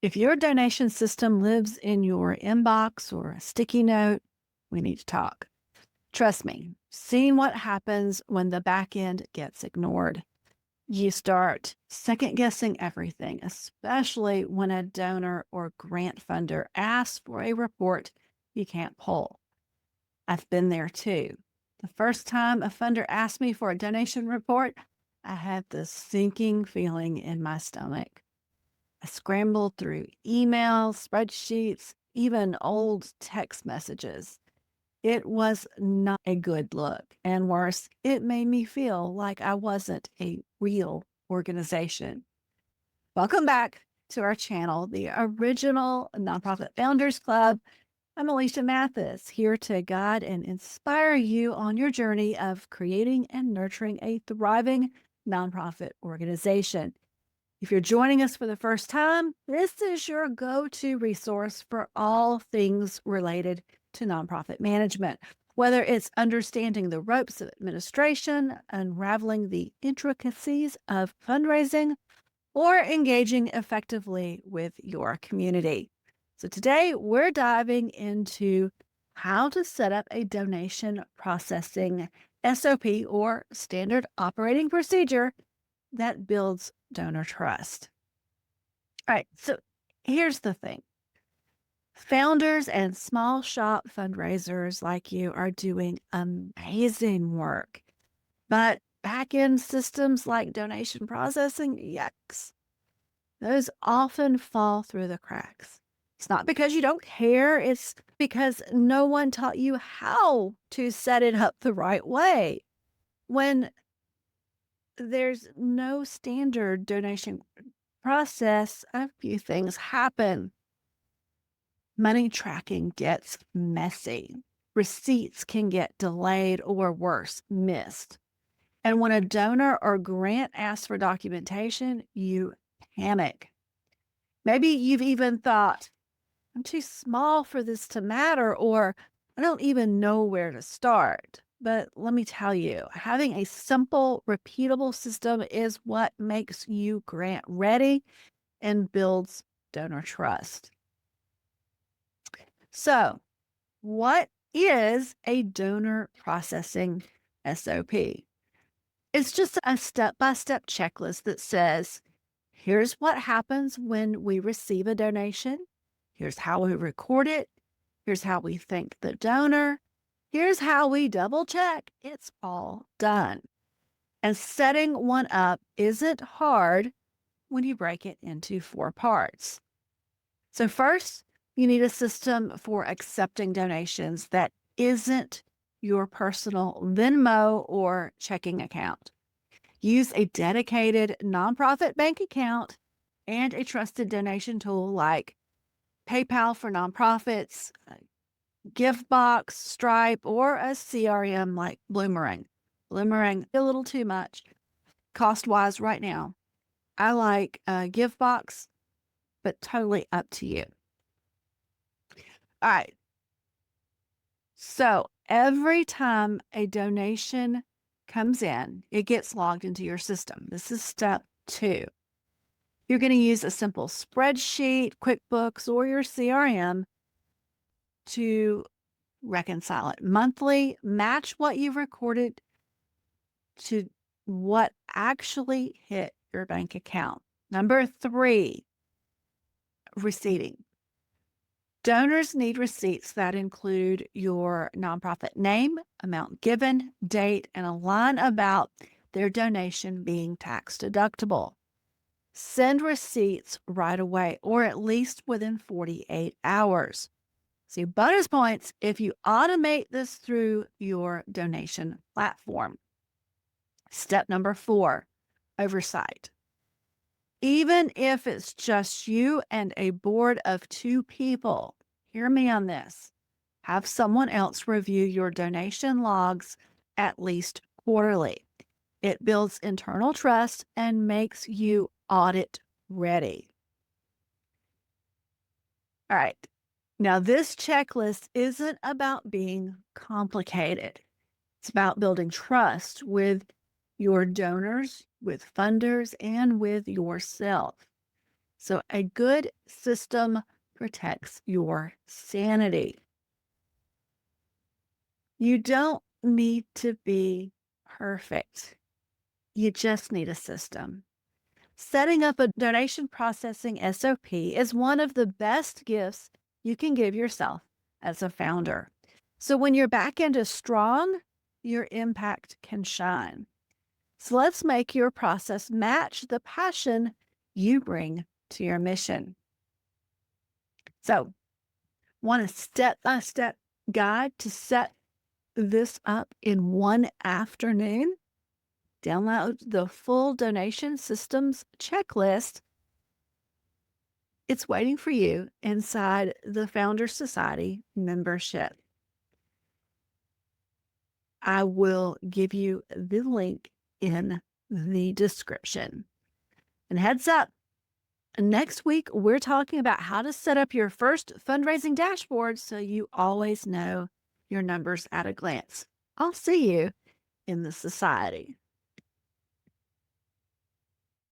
If your donation system lives in your inbox or a sticky note, we need to talk. Trust me, seeing what happens when the back end gets ignored. You start second guessing everything, especially when a donor or grant funder asks for a report you can't pull. I've been there too. The first time a funder asked me for a donation report, I had this sinking feeling in my stomach. I scrambled through emails, spreadsheets, even old text messages. It was not a good look. And worse, it made me feel like I wasn't a real organization. Welcome back to our channel, the original Nonprofit Founders Club. I'm Alicia Mathis, here to guide and inspire you on your journey of creating and nurturing a thriving nonprofit organization. If you're joining us for the first time, this is your go-to resource for all things related to nonprofit management, whether it's understanding the ropes of administration, unraveling the intricacies of fundraising, or engaging effectively with your community. So today we're diving into how to set up a donation processing SOP or standard operating procedure that builds donor trust. All right, so here's the thing. Founders and small shop fundraisers like you are doing amazing work, but back end systems like donation processing, yikes, those often fall through the cracks. It's not because you don't care, it's because no one taught you how to set it up the right way. When there's no standard donation process, a few things happen. Money tracking gets messy. Receipts can get delayed or worse, missed. And when a donor or grant asks for documentation, you panic. Maybe you've even thought, I'm too small for this to matter, or I don't even know where to start. But let me tell you, having a simple, repeatable system is what makes you grant ready and builds donor trust. So, what is a donor processing SOP? It's just a step by step checklist that says, here's what happens when we receive a donation. Here's how we record it. Here's how we thank the donor. Here's how we double check it's all done. And setting one up isn't hard when you break it into 4 parts. So, first, you need a system for accepting donations that isn't your personal Venmo or checking account. Use a dedicated nonprofit bank account and a trusted donation tool like PayPal for nonprofits, Giftbox, Stripe, or a CRM like Bloomerang. Bloomerang, a little too much cost wise right now. I like Giftbox, but totally up to you. All right. So every time a donation comes in, it gets logged into your system. This is step 2. You're going to use a simple spreadsheet, QuickBooks, or your CRM to reconcile it monthly, match what you've recorded to what actually hit your bank account. Number 3, receipting. Donors need receipts that include your nonprofit name, amount given, date, and a line about their donation being tax deductible. Send receipts right away or at least within 48 hours. See, bonus points if you automate this through your donation platform. Step number 4, oversight. Even if it's just you and a board of 2 people, hear me on this. Have someone else review your donation logs at least quarterly. It builds internal trust and makes you audit ready. All right. Now, this checklist isn't about being complicated. It's about building trust with your donors, with funders, and with yourself. So, a good system protects your sanity. You don't need to be perfect, you just need a system. Setting up a donation processing SOP is one of the best gifts you can give yourself as a founder. So, when your back end is strong, your impact can shine. So, let's make your process match the passion you bring to your mission. So, want a step by step guide to set this up in one afternoon? Download the full donation systems checklist. It's waiting for you inside the Founder Society membership. I will give you the link in the description. And heads up, next week, we're talking about how to set up your first fundraising dashboard so you always know your numbers at a glance. I'll see you in the society.